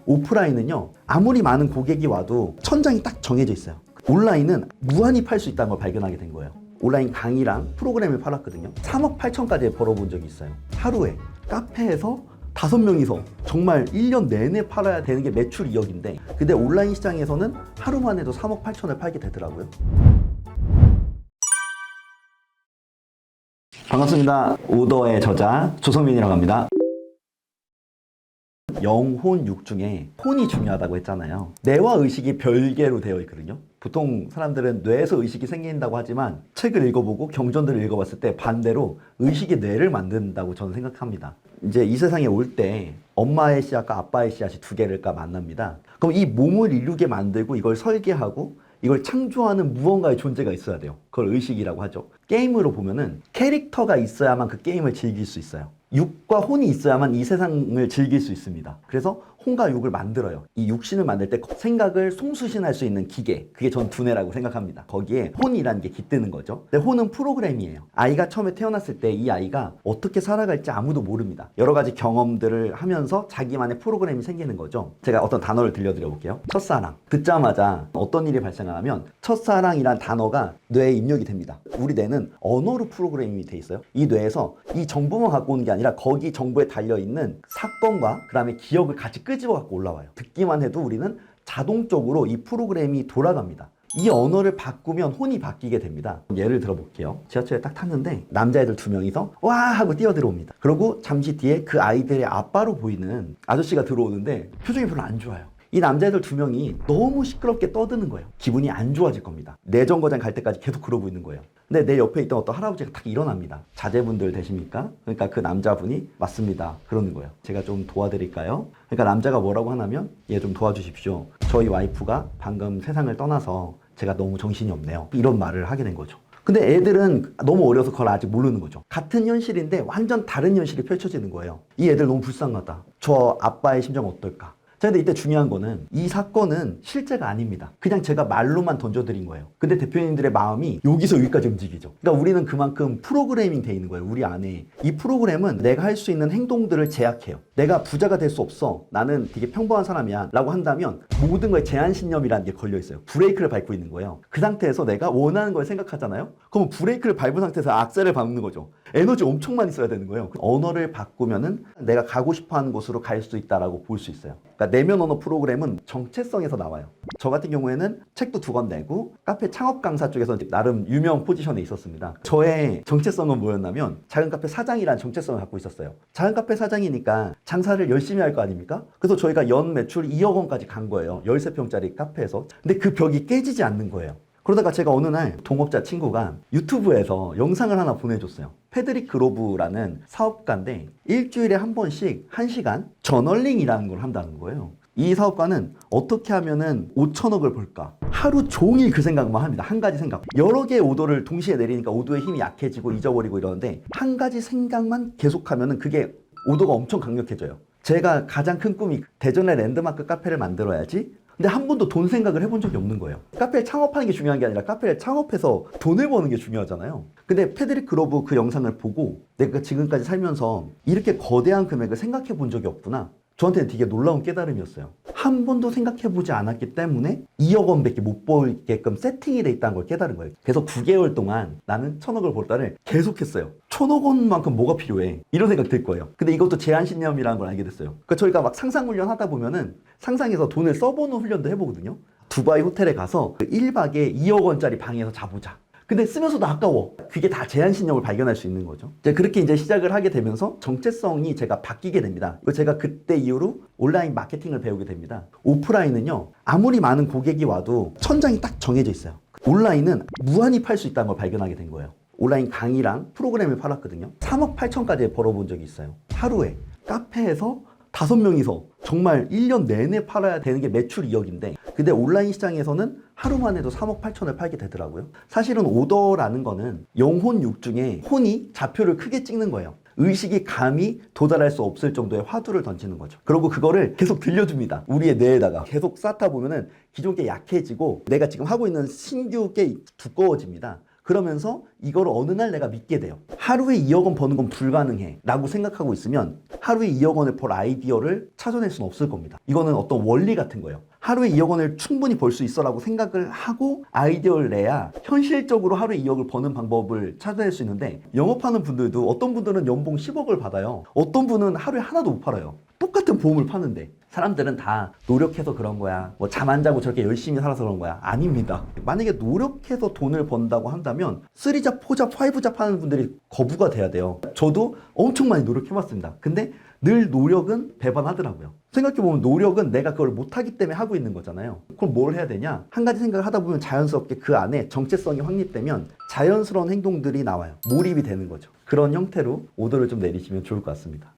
오프라인은요, 아무리 많은 고객이 와도 천장이 딱 정해져 있어요. 온라인은 무한히 팔 수 있다는 걸 발견하게 된 거예요. 온라인 강의랑 프로그램을 팔았거든요. 3억 8천까지 벌어본 적이 있어요. 하루에 카페에서 5명이서 정말 1년 내내 팔아야 되는 게 매출 2억인데, 근데 온라인 시장에서는 하루만 해도 3억 8천을 팔게 되더라고요. 반갑습니다. 오더의 저자 조성민이라고 합니다. 영혼육 중에 혼이 중요하다고 했잖아요. 뇌와 의식이 별개로 되어 있거든요. 보통 사람들은 뇌에서 의식이 생긴다고 하지만 책을 읽어보고 경전들을 읽어봤을 때 반대로 의식이 뇌를 만든다고 저는 생각합니다. 이제 이 세상에 올 때 엄마의 씨앗과 아빠의 씨앗이 두 개가 만납니다. 그럼 이 몸을 이루게 만들고 이걸 설계하고 이걸 창조하는 무언가의 존재가 있어야 돼요. 그걸 의식이라고 하죠. 게임으로 보면은 캐릭터가 있어야만 그 게임을 즐길 수 있어요. 육과 혼이 있어야만 이 세상을 즐길 수 있습니다. 그래서 혼과 육을 만들어요. 이 육신을 만들 때 생각을 송수신할 수 있는 기계, 그게 전 두뇌라고 생각합니다. 거기에 혼이라는 게 깃드는 거죠. 근데 혼은 프로그램이에요. 아이가 처음에 태어났을 때 이 아이가 어떻게 살아갈지 아무도 모릅니다. 여러 가지 경험들을 하면서 자기만의 프로그램이 생기는 거죠. 제가 어떤 단어를 들려드려 볼게요. 첫사랑. 듣자마자 어떤 일이 발생하면 첫사랑이란 단어가 뇌에 입력이 됩니다. 우리 뇌는 언어로 프로그램이 돼 있어요. 이 뇌에서 이 정보만 갖고 오는 게 아니라 거기 정보에 달려있는 사건과 그 다음에 기억을 같이 끄집어 갖고 올라와요. 듣기만 해도 우리는 자동적으로 이 프로그램이 돌아갑니다. 이 언어를 바꾸면 혼이 바뀌게 됩니다. 예를 들어 볼게요. 지하철에 딱 탔는데 남자애들 2명이서 와 하고 뛰어들어옵니다. 그리고 잠시 뒤에 그 아이들의 아빠로 보이는 아저씨가 들어오는데 표정이 별로 안 좋아요. 이 남자애들 2명이 너무 시끄럽게 떠드는 거예요. 기분이 안 좋아질 겁니다. 내정거장 갈 때까지 계속 그러고 있는 거예요. 근데 내 옆에 있던 어떤 할아버지가 딱 일어납니다. 자제분들 되십니까? 그러니까 그 남자분이 맞습니다. 그러는 거예요. 제가 좀 도와드릴까요? 그러니까 남자가 뭐라고 하냐면 얘 좀 도와주십시오. 저희 와이프가 방금 세상을 떠나서 제가 너무 정신이 없네요. 이런 말을 하게 된 거죠. 근데 애들은 너무 어려서 그걸 아직 모르는 거죠. 같은 현실인데 완전 다른 현실이 펼쳐지는 거예요. 이 애들 너무 불쌍하다. 저 아빠의 심정 어떨까? 자, 근데 이때 중요한 거는 이 사건은 실제가 아닙니다. 그냥 제가 말로만 던져드린 거예요. 근데 대표님들의 마음이 여기서 여기까지 움직이죠. 그러니까 우리는 그만큼 프로그래밍 돼 있는 거예요. 우리 안에. 이 프로그램은 내가 할 수 있는 행동들을 제약해요. 내가 부자가 될 수 없어. 나는 되게 평범한 사람이야. 라고 한다면 모든 거에 제한신념이라는 게 걸려 있어요. 브레이크를 밟고 있는 거예요. 그 상태에서 내가 원하는 걸 생각하잖아요. 그럼 브레이크를 밟은 상태에서 악셀을 밟는 거죠. 에너지 엄청 많이 써야 되는 거예요. 언어를 바꾸면은 내가 가고 싶어 하는 곳으로 갈 수 있다라고 볼 수 있어요. 그러니까 내면 언어 프로그램은 정체성에서 나와요. 저 같은 경우에는 책도 2권 내고 카페 창업 강사 쪽에서 나름 유명 포지션에 있었습니다. 저의 정체성은 뭐였냐면 작은 카페 사장이라는 정체성을 갖고 있었어요. 작은 카페 사장이니까 장사를 열심히 할 거 아닙니까? 그래서 저희가 연 매출 2억 원까지 간 거예요. 13평짜리 카페에서. 근데 그 벽이 깨지지 않는 거예요. 그러다가 제가 어느 날 동업자 친구가 유튜브에서 영상을 하나 보내줬어요. 패드릭 그로브라는 사업가인데 일주일에 한 번씩 1시간 저널링이라는 걸 한다는 거예요. 이 사업가는 어떻게 하면은 5천억을 벌까? 하루 종일 그 생각만 합니다. 한 가지 생각. 여러 개의 오더를 동시에 내리니까 오더의 힘이 약해지고 잊어버리고 이러는데 한 가지 생각만 계속하면은 그게 오더가 엄청 강력해져요. 제가 가장 큰 꿈이 대전의 랜드마크 카페를 만들어야지. 근데 한 번도 돈 생각을 해본 적이 없는 거예요. 카페를 창업하는 게 중요한 게 아니라 카페를 창업해서 돈을 버는 게 중요하잖아요. 근데 패드릭 그로브 그 영상을 보고 내가 지금까지 살면서 이렇게 거대한 금액을 생각해 본 적이 없구나. 저한테는 되게 놀라운 깨달음이었어요. 한 번도 생각해보지 않았기 때문에 2억 원밖에 못 벌게끔 세팅이 돼 있다는 걸 깨달은 거예요. 그래서 9개월 동안 나는 1,000억을 벌다를 계속했어요. 1,000억 원만큼 뭐가 필요해? 이런 생각 들 거예요. 근데 이것도 제한신념이라는 걸 알게 됐어요. 그러니까 저희가 막 상상훈련 하다 보면은 상상해서 돈을 써보는 훈련도 해보거든요. 두바이 호텔에 가서 1박에 2억 원짜리 방에서 자보자. 근데 쓰면서도 아까워. 그게 다 제한신념을 발견할 수 있는 거죠. 그렇게 이제 시작을 하게 되면서 정체성이 제가 바뀌게 됩니다. 제가 그때 이후로 온라인 마케팅을 배우게 됩니다. 오프라인은요, 아무리 많은 고객이 와도 천장이 딱 정해져 있어요. 온라인은 무한히 팔 수 있다는 걸 발견하게 된 거예요. 온라인 강의랑 프로그램을 팔았거든요. 3억 8천까지 벌어본 적이 있어요. 하루에 카페에서 5명이서 정말 1년 내내 팔아야 되는 게 매출 2억인데, 근데 온라인 시장에서는 하루만 해도 3억 8천을 팔게 되더라고요. 사실은 오더라는 거는 영혼육 중에 혼이 좌표를 크게 찍는 거예요. 의식이 감히 도달할 수 없을 정도의 화두를 던지는 거죠. 그리고 그거를 계속 들려줍니다. 우리의 뇌에다가 계속 쌓다 보면은 기존 게 약해지고 내가 지금 하고 있는 신규 게 두꺼워집니다. 그러면서 이걸 어느 날 내가 믿게 돼요. 하루에 2억 원 버는 건 불가능해 라고 생각하고 있으면 하루에 2억 원을 벌 아이디어를 찾아낼 수는 없을 겁니다. 이거는 어떤 원리 같은 거예요. 하루에 2억 원을 충분히 벌 수 있어 라고 생각을 하고 아이디어를 내야 현실적으로 하루에 2억을 버는 방법을 찾아낼 수 있는데, 영업하는 분들도 어떤 분들은 연봉 10억을 받아요. 어떤 분은 하루에 하나도 못 팔아요. 똑같은 보험을 파는데. 사람들은 다 노력해서 그런 거야, 뭐 잠 안 자고 저렇게 열심히 살아서 그런 거야. 아닙니다. 만약에 노력해서 돈을 번다고 한다면 3잡, 4잡, 5잡 하는 분들이 거부가 돼야 돼요. 저도 엄청 많이 노력해봤습니다. 근데 늘 노력은 배반하더라고요. 생각해보면 노력은 내가 그걸 못하기 때문에 하고 있는 거잖아요. 그럼 뭘 해야 되냐? 한 가지 생각을 하다 보면 자연스럽게 그 안에 정체성이 확립되면 자연스러운 행동들이 나와요. 몰입이 되는 거죠. 그런 형태로 오더를 좀 내리시면 좋을 것 같습니다.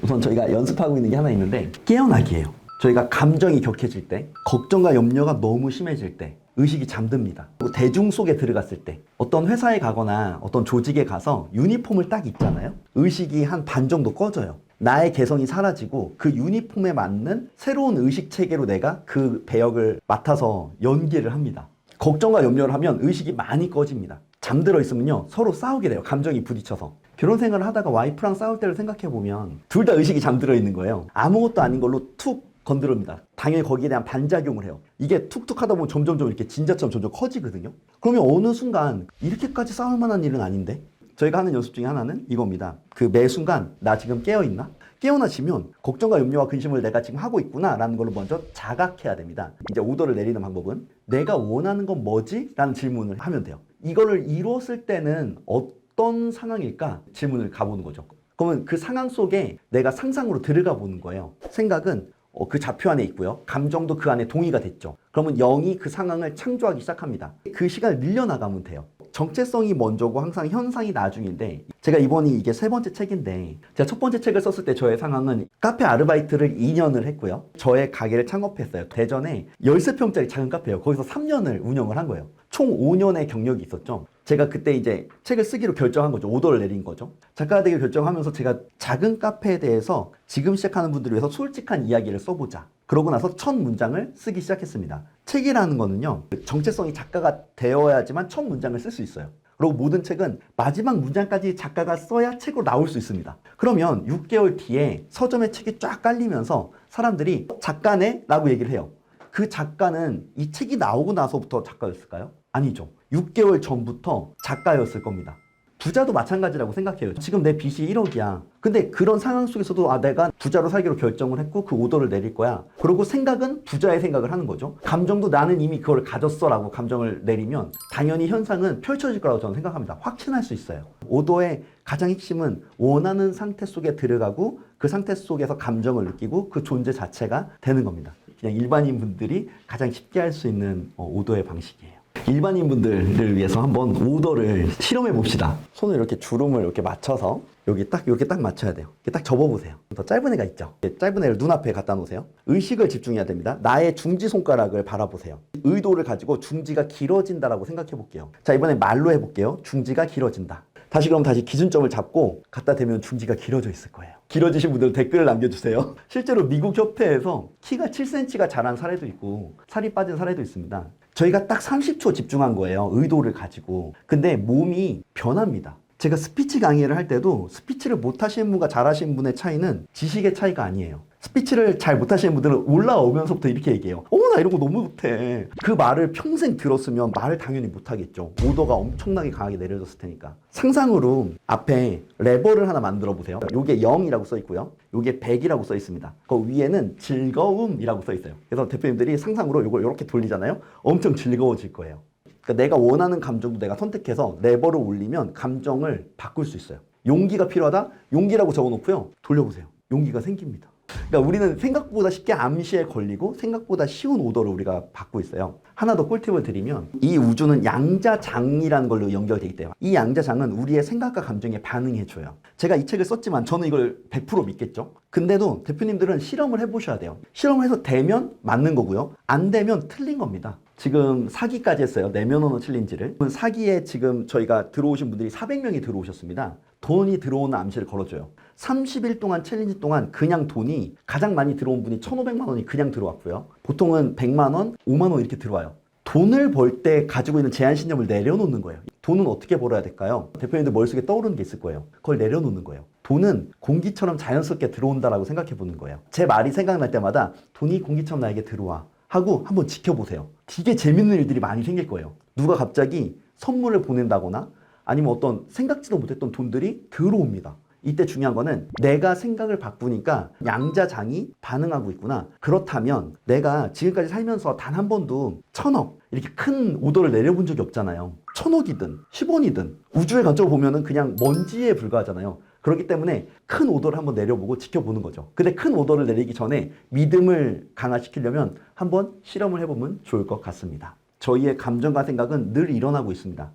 우선 저희가 연습하고 있는 게 하나 있는데, 깨어나기예요. 저희가 감정이 격해질 때, 걱정과 염려가 너무 심해질 때, 의식이 잠듭니다. 대중 속에 들어갔을 때, 어떤 회사에 가거나 어떤 조직에 가서 유니폼을 딱 입잖아요. 의식이 한 반 정도 꺼져요. 나의 개성이 사라지고 그 유니폼에 맞는 새로운 의식 체계로 내가 그 배역을 맡아서 연기를 합니다. 걱정과 염려를 하면 의식이 많이 꺼집니다. 잠들어 있으면요, 서로 싸우게 돼요. 감정이 부딪혀서. 결혼 생활을 하다가 와이프랑 싸울 때를 생각해보면 둘 다 의식이 잠들어 있는 거예요. 아무것도 아닌 걸로 툭 건드립니다. 당연히 거기에 대한 반작용을 해요. 이게 툭툭 하다 보면 점점 이렇게 진자처럼 점점 커지거든요. 그러면 어느 순간 이렇게까지 싸울 만한 일은 아닌데? 저희가 하는 연습 중에 하나는 이겁니다. 그 매 순간 나 지금 깨어있나? 깨어나시면 걱정과 염려와 근심을 내가 지금 하고 있구나 라는 걸 먼저 자각해야 됩니다. 이제 오더를 내리는 방법은 내가 원하는 건 뭐지? 라는 질문을 하면 돼요. 이거를 이뤘을 때는 어떤 상황일까? 질문을 가보는 거죠. 그러면 그 상황 속에 내가 상상으로 들어가 보는 거예요. 생각은 그 좌표 안에 있고요. 감정도 그 안에 동의가 됐죠. 그러면 0이 그 상황을 창조하기 시작합니다. 그 시간을 늘려나가면 돼요. 정체성이 먼저고 항상 현상이 나중인데, 제가 이번이 이게 3번째 책인데, 제가 첫 번째 책을 썼을 때 저의 상황은 카페 아르바이트를 2년을 했고요. 저의 가게를 창업했어요. 대전에 13평짜리 작은 카페예요. 거기서 3년을 운영을 한 거예요. 총 5년의 경력이 있었죠. 제가 그때 이제 책을 쓰기로 결정한 거죠. 오더를 내린 거죠. 작가가 되기로 결정하면서 제가 작은 카페에 대해서 지금 시작하는 분들을 위해서 솔직한 이야기를 써보자. 그러고 나서 첫 문장을 쓰기 시작했습니다. 책이라는 거는요, 정체성이 작가가 되어야지만 첫 문장을 쓸 수 있어요. 그리고 모든 책은 마지막 문장까지 작가가 써야 책으로 나올 수 있습니다. 그러면 6개월 뒤에 서점에 책이 쫙 깔리면서 사람들이 작가네? 라고 얘기를 해요. 그 작가는 이 책이 나오고 나서부터 작가였을까요? 아니죠. 6개월 전부터 작가였을 겁니다. 부자도 마찬가지라고 생각해요. 지금 내 빚이 1억이야. 근데 그런 상황 속에서도 내가 부자로 살기로 결정을 했고 그 오더를 내릴 거야. 그리고 생각은 부자의 생각을 하는 거죠. 감정도 나는 이미 그걸 가졌어 라고 감정을 내리면 당연히 현상은 펼쳐질 거라고 저는 생각합니다. 확신할 수 있어요. 오더의 가장 핵심은 원하는 상태 속에 들어가고 그 상태 속에서 감정을 느끼고 그 존재 자체가 되는 겁니다. 그냥 일반인 분들이 가장 쉽게 할 수 있는 오더의 방식이에요. 일반인 분들을 위해서 한번 오더를 실험해 봅시다. 손을 이렇게 주름을 이렇게 맞춰서 이렇게 딱 맞춰야 돼요. 이렇게 딱 접어보세요. 더 짧은 애가 있죠. 짧은 애를 눈앞에 갖다 놓으세요. 의식을 집중해야 됩니다. 나의 중지 손가락을 바라보세요. 의도를 가지고 중지가 길어진다라고 생각해 볼게요. 자, 이번에 말로 해볼게요. 중지가 길어진다. 그럼 다시 기준점을 잡고 갖다 대면 중지가 길어져 있을 거예요. 길어지신 분들은 댓글을 남겨주세요. 실제로 미국 협회에서 키가 7cm가 자란 사례도 있고 살이 빠진 사례도 있습니다. 저희가 딱 30초 집중한 거예요. 의도를 가지고. 근데 몸이 변합니다. 제가 스피치 강의를 할 때도 스피치를 못하시는 분과 잘하시는 분의 차이는 지식의 차이가 아니에요. 스피치를 잘 못하시는 분들은 올라오면서부터 이렇게 얘기해요. 나 이런 거 너무 못해. 그 말을 평생 들었으면 말을 당연히 못하겠죠. 오더가 엄청나게 강하게 내려졌을 테니까. 상상으로 앞에 레버를 하나 만들어 보세요. 요게 0이라고 써 있고요. 요게 100이라고 써 있습니다. 그 위에는 즐거움이라고 써 있어요. 그래서 대표님들이 상상으로 요걸 이렇게 돌리잖아요. 엄청 즐거워질 거예요. 그러니까 내가 원하는 감정도 내가 선택해서 레버를 올리면 감정을 바꿀 수 있어요. 용기가 필요하다? 용기라고 적어놓고요. 돌려보세요. 용기가 생깁니다. 그러니까 우리는 생각보다 쉽게 암시에 걸리고 생각보다 쉬운 오더를 우리가 받고 있어요. 하나 더 꿀팁을 드리면, 이 우주는 양자장이라는 걸로 연결되기 때문에 이 양자장은 우리의 생각과 감정에 반응해줘요. 제가 이 책을 썼지만 저는 이걸 100% 믿겠죠. 근데도 대표님들은 실험을 해보셔야 돼요. 실험을 해서 되면 맞는 거고요. 안 되면 틀린 겁니다. 지금 사기까지 했어요. 내면 언어 챌린지를. 사기에 지금 저희가 들어오신 분들이 400명이 들어오셨습니다. 돈이 들어오는 암시를 걸어줘요. 30일 동안 챌린지 동안 그냥 돈이 가장 많이 들어온 분이 1,500만 원이 그냥 들어왔고요. 보통은 100만 원, 5만 원 이렇게 들어와요. 돈을 벌 때 가지고 있는 제한신념을 내려놓는 거예요. 돈은 어떻게 벌어야 될까요? 대표님들 머릿속에 떠오르는 게 있을 거예요. 그걸 내려놓는 거예요. 돈은 공기처럼 자연스럽게 들어온다라고 생각해 보는 거예요. 제 말이 생각날 때마다 돈이 공기처럼 나에게 들어와 하고 한번 지켜보세요. 되게 재밌는 일들이 많이 생길 거예요. 누가 갑자기 선물을 보낸다거나 아니면 어떤 생각지도 못했던 돈들이 들어옵니다. 이때 중요한 거는 내가 생각을 바꾸니까 양자장이 반응하고 있구나. 그렇다면 내가 지금까지 살면서 단 한 번도 1,000억 이렇게 큰 오더를 내려본 적이 없잖아요. 1,000억이든 10원이든 우주의 관점으로 보면은 그냥 먼지에 불과하잖아요. 그렇기 때문에 큰 오더를 한번 내려보고 지켜보는 거죠. 근데 큰 오더를 내리기 전에 믿음을 강화시키려면 한번 실험을 해보면 좋을 것 같습니다. 저희의 감정과 생각은 늘 일어나고 있습니다.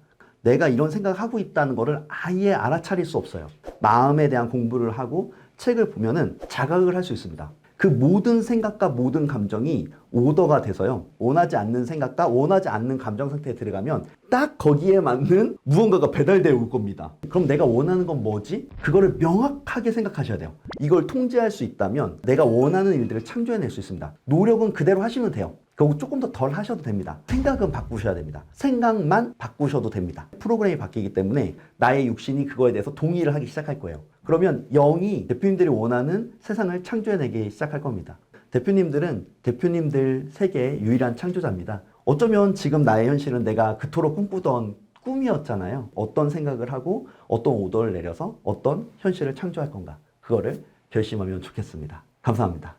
내가 이런 생각을 하고 있다는 것을 아예 알아차릴 수 없어요. 마음에 대한 공부를 하고 책을 보면은 자각을 할 수 있습니다. 그 모든 생각과 모든 감정이 오더가 돼서요. 원하지 않는 생각과 원하지 않는 감정 상태에 들어가면 딱 거기에 맞는 무언가가 배달되어 올 겁니다. 그럼 내가 원하는 건 뭐지? 그거를 명확하게 생각하셔야 돼요. 이걸 통제할 수 있다면 내가 원하는 일들을 창조해낼 수 있습니다. 노력은 그대로 하시면 돼요. 그거 조금 더 덜 하셔도 됩니다. 생각은 바꾸셔야 됩니다. 생각만 바꾸셔도 됩니다. 프로그램이 바뀌기 때문에 나의 육신이 그거에 대해서 동의를 하기 시작할 거예요. 그러면 영이 대표님들이 원하는 세상을 창조해내기 시작할 겁니다. 대표님들은 대표님들 세계의 유일한 창조자입니다. 어쩌면 지금 나의 현실은 내가 그토록 꿈꾸던 꿈이었잖아요. 어떤 생각을 하고 어떤 오더를 내려서 어떤 현실을 창조할 건가. 그거를 결심하면 좋겠습니다. 감사합니다.